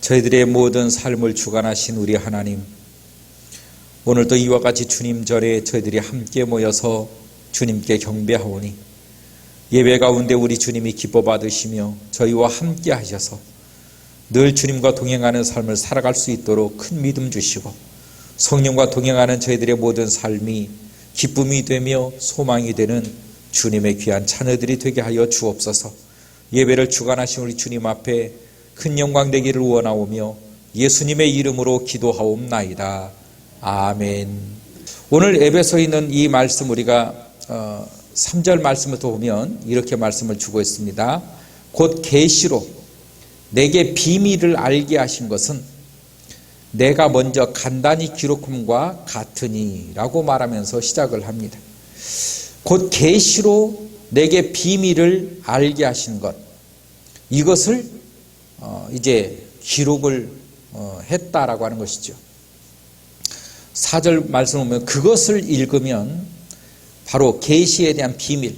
저희들의 모든 삶을 주관하신 우리 하나님, 오늘도 이와 같이 주님 절에 저희들이 함께 모여서 주님께 경배하오니 예배 가운데 우리 주님이 기뻐 받으시며 저희와 함께 하셔서 늘 주님과 동행하는 삶을 살아갈 수 있도록 큰 믿음 주시고 성령과 동행하는 저희들의 모든 삶이 기쁨이 되며 소망이 되는 주님의 귀한 자녀들이 되게 하여 주옵소서. 예배를 주관하신 우리 주님 앞에 큰 영광 되기를 원하오며 예수님의 이름으로 기도하옵나이다. 아멘. 오늘 에베소에 있는 이 말씀 우리가 3절 말씀을 또 보면 이렇게 말씀을 주고 있습니다. 곧 계시로 내게 비밀을 알게 하신 것은 내가 먼저 간단히 기록함과 같으니 라고 말하면서 시작을 합니다. 곧 계시로 내게 비밀을 알게 하신 것, 이것을 이제 기록을 했다라고 하는 것이죠. 4절 말씀을 보면 그것을 읽으면 바로 계시에 대한 비밀,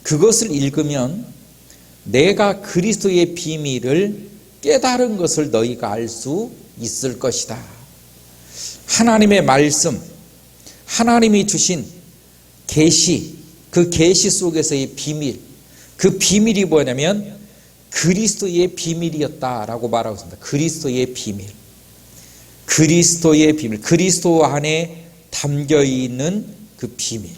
그것을 읽으면 내가 그리스도의 비밀을 깨달은 것을 너희가 알 수 있을 것이다. 하나님의 말씀, 하나님이 주신 계시, 그 계시 속에서의 비밀, 그 비밀이 뭐냐면 그리스도의 비밀이었다라고 말하고 있습니다. 그리스도의 비밀, 그리스도의 비밀, 그리스도 안에 담겨 있는 그 비밀.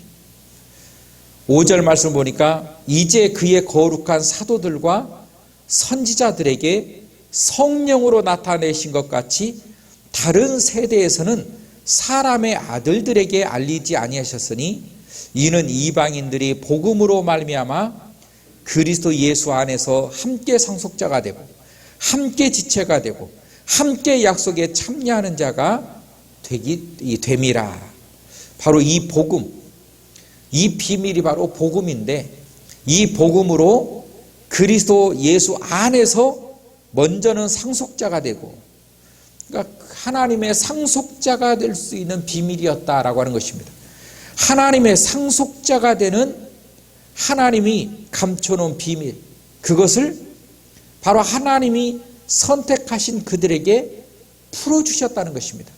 5절 말씀 보니까 이제 그의 거룩한 사도들과 선지자들에게 성령으로 나타내신 것 같이 다른 세대에서는 사람의 아들들에게 알리지 아니하셨으니 이는 이방인들이 복음으로 말미암아 그리스도 예수 안에서 함께 상속자가 되고 함께 지체가 되고 함께 약속에 참여하는 자가 됨이라. 바로 이 복음, 이 비밀이 바로 복음인데 이 복음으로 그리스도 예수 안에서 먼저는 상속자가 되고, 그러니까 하나님의 상속자가 될 수 있는 비밀이었다라고 하는 것입니다. 하나님의 상속자가 되는 하나님이 감춰놓은 비밀, 그것을 바로 하나님이 선택하신 그들에게 풀어주셨다는 것입니다.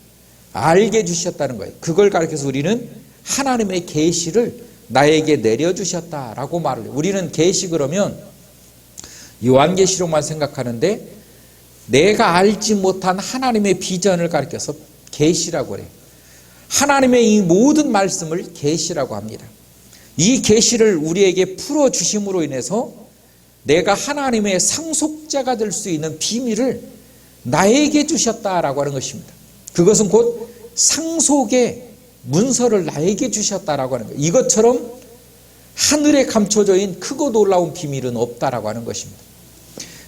알게 주셨다는 거예요. 그걸 가르쳐서 우리는 하나님의 계시를 나에게 내려주셨다라고 말을 해요. 우리는 계시 그러면 요한계시록만 생각하는데 내가 알지 못한 하나님의 비전을 가르쳐서 계시라고 그래요. 하나님의 이 모든 말씀을 계시라고 합니다. 이 계시를 우리에게 풀어주심으로 인해서 내가 하나님의 상속자가 될 수 있는 비밀을 나에게 주셨다라고 하는 것입니다. 그것은 곧 상속의 문서를 나에게 주셨다라고 하는 거예요. 이것처럼 하늘에 감춰져 있는 크고 놀라운 비밀은 없다라고 하는 것입니다.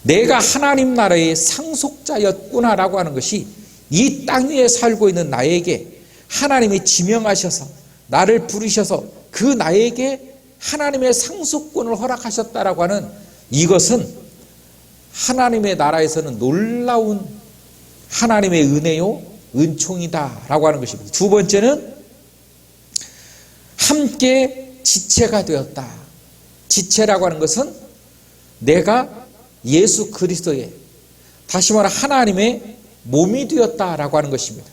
내가 하나님 나라의 상속자였구나라고 하는 것이 이 땅 위에 살고 있는 나에게 하나님이 지명하셔서 나를 부르셔서 그 나에게 하나님의 상속권을 허락하셨다라고 하는 이것은 하나님의 나라에서는 놀라운 하나님의 은혜요, 은총이다라고 하는 것입니다. 두 번째는 함께 지체가 되었다. 지체라고 하는 것은 내가 예수 그리스도의, 다시 말해 하나님의 몸이 되었다라고 하는 것입니다.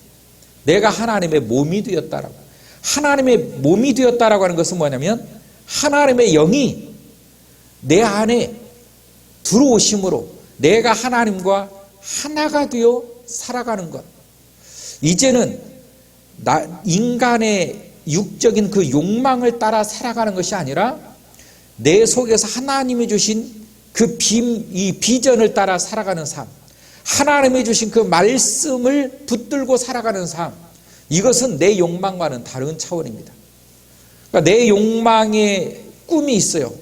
내가 하나님의 몸이 되었다라고. 하나님의 몸이 되었다라고 하는 것은 뭐냐면 하나님의 영이 내 안에 들어오심으로 내가 하나님과 하나가 되어 살아가는 것. 이제는 인간의 육적인 그 욕망을 따라 살아가는 것이 아니라 내 속에서 하나님이 주신 이 비전을 따라 살아가는 삶, 하나님이 주신 그 말씀을 붙들고 살아가는 삶, 이것은 내 욕망과는 다른 차원입니다. 그러니까 내 욕망의 꿈이 있어요.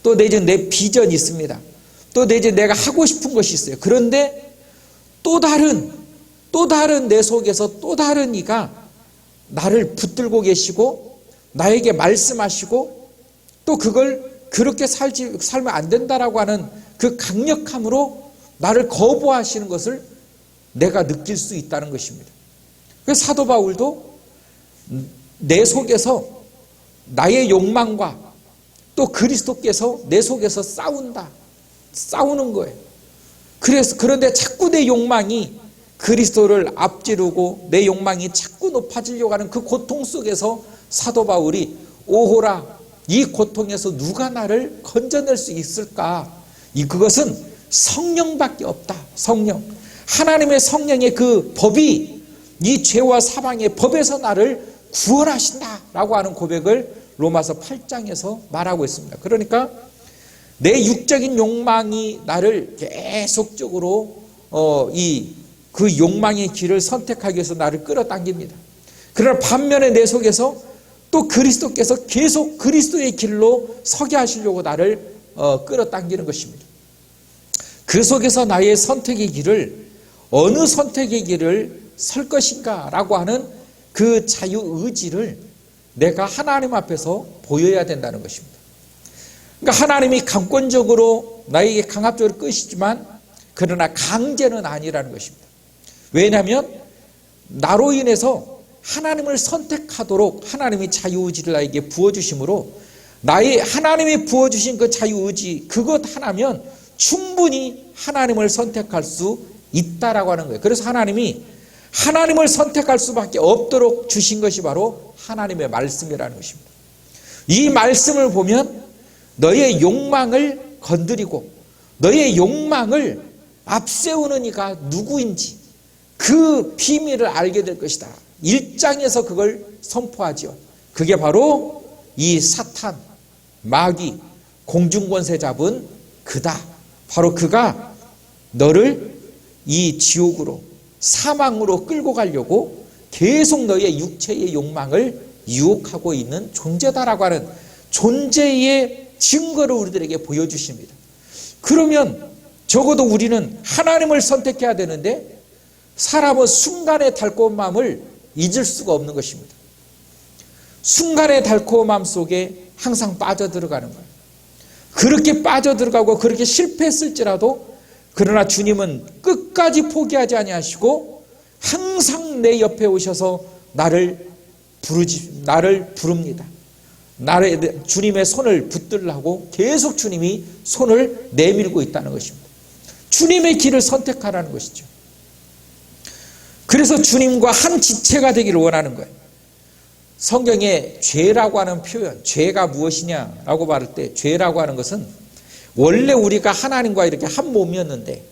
또 내 비전이 있습니다. 또 내가 하고 싶은 것이 있어요. 그런데 또 다른 내 속에서 또 다른 이가 나를 붙들고 계시고 나에게 말씀하시고 또 그걸 그렇게 살면 안 된다라고 하는 그 강력함으로 나를 거부하시는 것을 내가 느낄 수 있다는 것입니다. 그래서 사도 바울도 내 속에서 나의 욕망과 또 그리스도께서 내 속에서 싸우는 거예요. 그런데 자꾸 내 욕망이 그리스도를 앞지르고 내 욕망이 자꾸 높아지려고 하는 그 고통 속에서 사도 바울이 오호라, 이 고통에서 누가 나를 건져낼 수 있을까? 그것은 성령밖에 없다. 성령. 하나님의 성령의 그 법이 이 죄와 사망의 법에서 나를 구원하신다라고 하는 고백을 로마서 8장에서 말하고 있습니다. 그러니까 내 육적인 욕망이 나를 계속적으로 그 욕망의 길을 선택하기 위해서 나를 끌어당깁니다. 그러나 반면에 내 속에서 또 그리스도께서 계속 그리스도의 길로 서게 하시려고 나를 끌어당기는 것입니다. 그 속에서 나의 선택의 길을, 어느 선택의 길을 설 것인가 라고 하는 그 자유의지를 내가 하나님 앞에서 보여야 된다는 것입니다. 그러니까 하나님이 강권적으로 나에게 강압적으로 끄시지만 그러나 강제는 아니라는 것입니다. 왜냐하면 나로 인해서 하나님을 선택하도록 하나님이 자유의지를 나에게 부어주심으로 나의 하나님이 부어주신 그 자유의지 그것 하나면 충분히 하나님을 선택할 수 있다라고 하는 거예요. 그래서 하나님이 하나님을 선택할 수밖에 없도록 주신 것이 바로 하나님의 말씀이라는 것입니다. 이 말씀을 보면 너의 욕망을 건드리고 너의 욕망을 앞세우는 이가 누구인지 그 비밀을 알게 될 것이다. 1장에서 그걸 선포하죠. 그게 바로 이 사탄, 마귀, 공중권세 잡은 그다. 바로 그가 너를 이 지옥으로, 사망으로 끌고 가려고 계속 너의 육체의 욕망을 유혹하고 있는 존재다라고 하는 존재의 증거를 우리들에게 보여주십니다. 그러면 적어도 우리는 하나님을 선택해야 되는데 사람은 순간의 달콤함을 잊을 수가 없는 것입니다. 순간의 달콤함 속에 항상 빠져들어가는 거예요. 그렇게 빠져들어가고 그렇게 실패했을지라도 그러나 주님은 끝까지 포기하지 아니하시고 항상 내 옆에 오셔서 나를 부릅니다. 주님의 손을 붙들라고 계속 주님이 손을 내밀고 있다는 것입니다. 주님의 길을 선택하라는 것이죠. 그래서 주님과 한 지체가 되기를 원하는 거예요. 성경에 죄라고 하는 표현, 죄가 무엇이냐라고 말할 때 죄라고 하는 것은 원래 우리가 하나님과 이렇게 한 몸이었는데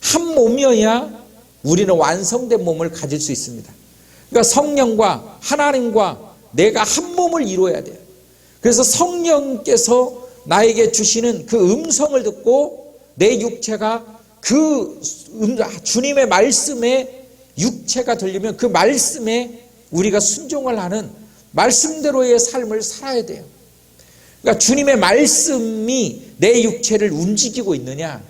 한 몸이어야 우리는 완성된 몸을 가질 수 있습니다. 그러니까 성령과 하나님과 내가 한 몸을 이루어야 돼요. 그래서 성령께서 나에게 주시는 그 음성을 듣고 내 육체가 그 주님의 말씀에 육체가 들리면 그 말씀에 우리가 순종을 하는 말씀대로의 삶을 살아야 돼요. 그러니까 주님의 말씀이 내 육체를 움직이고 있느냐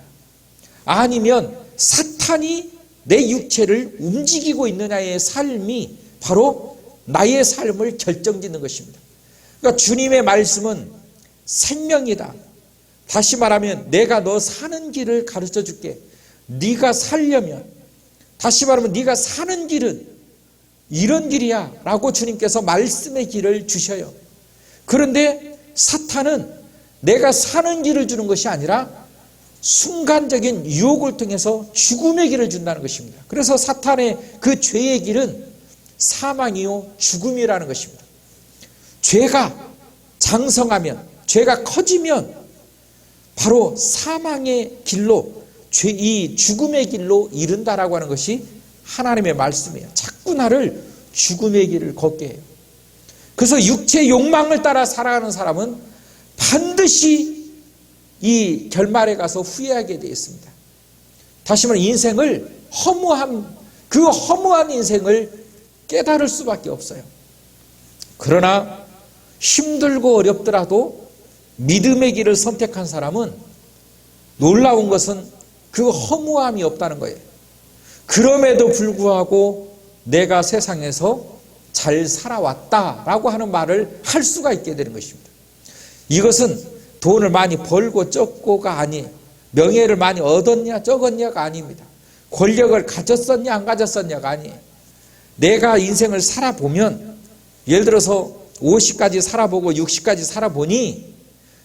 아니면 사탄이 내 육체를 움직이고 있느냐의 삶이 바로 나의 삶을 결정짓는 것입니다. 그러니까 주님의 말씀은 생명이다. 다시 말하면 내가 너 사는 길을 가르쳐 줄게. 네가 살려면 다시 말하면 네가 사는 길은 이런 길이야 라고 주님께서 말씀의 길을 주셔요. 그런데 사탄은 내가 사는 길을 주는 것이 아니라 순간적인 유혹을 통해서 죽음의 길을 준다는 것입니다. 그래서 사탄의 그 죄의 길은 사망이요 죽음이라는 것입니다. 죄가 장성하면 죄가 커지면 바로 사망의 길로 이 죽음의 길로 이른다라고 하는 것이 하나님의 말씀이에요. 자꾸 나를 죽음의 길을 걷게 해요. 그래서 육체의 욕망을 따라 살아가는 사람은 반드시 이 결말에 가서 후회하게 되어 있습니다. 다시 말해 인생을 그 허무한 인생을 깨달을 수밖에 없어요. 그러나 힘들고 어렵더라도 믿음의 길을 선택한 사람은 놀라운 것은 그 허무함이 없다는 거예요. 그럼에도 불구하고 내가 세상에서 잘 살아왔다라고 하는 말을 할 수가 있게 되는 것입니다. 이것은 돈을 많이 벌고 적고가 아니에요. 명예를 많이 얻었냐 적었냐가 아닙니다. 권력을 가졌었냐 안 가졌었냐가 아니에요. 내가 인생을 살아보면 예를 들어서 50까지 살아보고 60까지 살아보니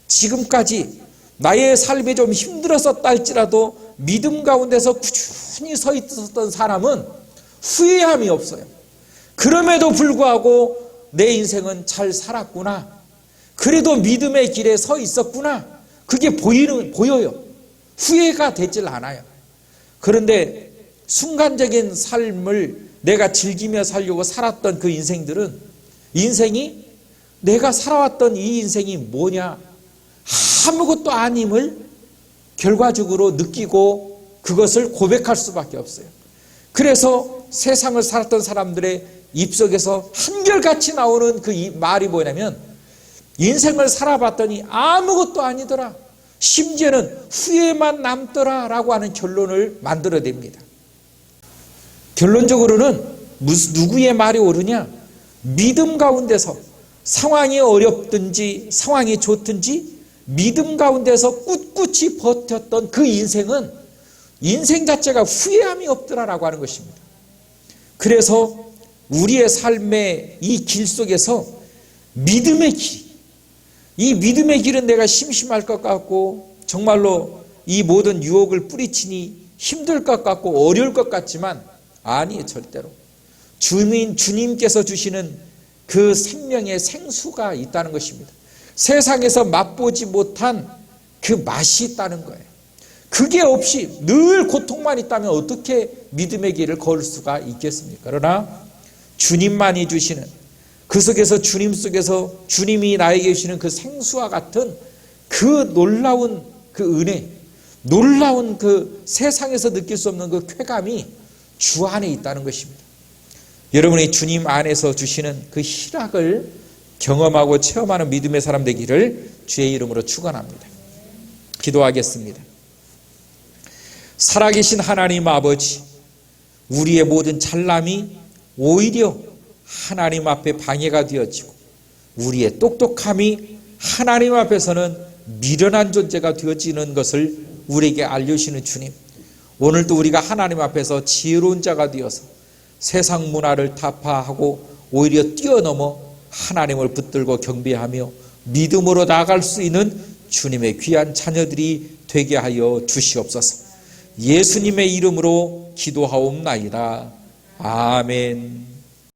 지금까지 나의 삶이 좀 힘들었었다 할지라도 믿음 가운데서 꾸준히 서 있었던 사람은 후회함이 없어요. 그럼에도 불구하고 내 인생은 잘 살았구나. 그래도 믿음의 길에 서 있었구나. 그게 보여요. 후회가 되질 않아요. 그런데 순간적인 삶을 내가 즐기며 살려고 살았던 그 인생이 내가 살아왔던 이 인생이 뭐냐? 아무것도 아님을 결과적으로 느끼고 그것을 고백할 수밖에 없어요. 그래서 세상을 살았던 사람들의 입속에서 한결같이 나오는 그 말이 뭐냐면 인생을 살아봤더니 아무것도 아니더라. 심지어는 후회만 남더라 라고 하는 결론을 만들어냅니다. 결론적으로는 누구의 말이 옳으냐? 믿음 가운데서 상황이 어렵든지 상황이 좋든지 믿음 가운데서 꿋꿋이 버텼던 그 인생은 인생 자체가 후회함이 없더라라고 하는 것입니다. 그래서 우리의 삶의 이 길 속에서 믿음의 길, 이 믿음의 길은 내가 심심할 것 같고 정말로 이 모든 유혹을 뿌리치니 힘들 것 같고 어려울 것 같지만 아니에요. 절대로 주님께서 주시는 그 생명의 생수가 있다는 것입니다. 세상에서 맛보지 못한 그 맛이 있다는 거예요. 그게 없이 늘 고통만 있다면 어떻게 믿음의 길을 걸을 수가 있겠습니까? 그러나 주님만이 주시는 그 속에서 주님 속에서 주님이 나에게 주시는 그 생수와 같은 그 놀라운 그 은혜, 놀라운 그 세상에서 느낄 수 없는 그 쾌감이 주 안에 있다는 것입니다. 여러분이 주님 안에서 주시는 그 희락을 경험하고 체험하는 믿음의 사람 되기를 주의 이름으로 축원합니다. 기도하겠습니다. 살아계신 하나님 아버지, 우리의 모든 잘남이 오히려 하나님 앞에 방해가 되어지고 우리의 똑똑함이 하나님 앞에서는 미련한 존재가 되어지는 것을 우리에게 알려주시는 주님, 오늘도 우리가 하나님 앞에서 지혜로운 자가 되어서 세상 문화를 타파하고 오히려 뛰어넘어 하나님을 붙들고 경배하며 믿음으로 나아갈 수 있는 주님의 귀한 자녀들이 되게 하여 주시옵소서. 예수님의 이름으로 기도하옵나이다. 아멘.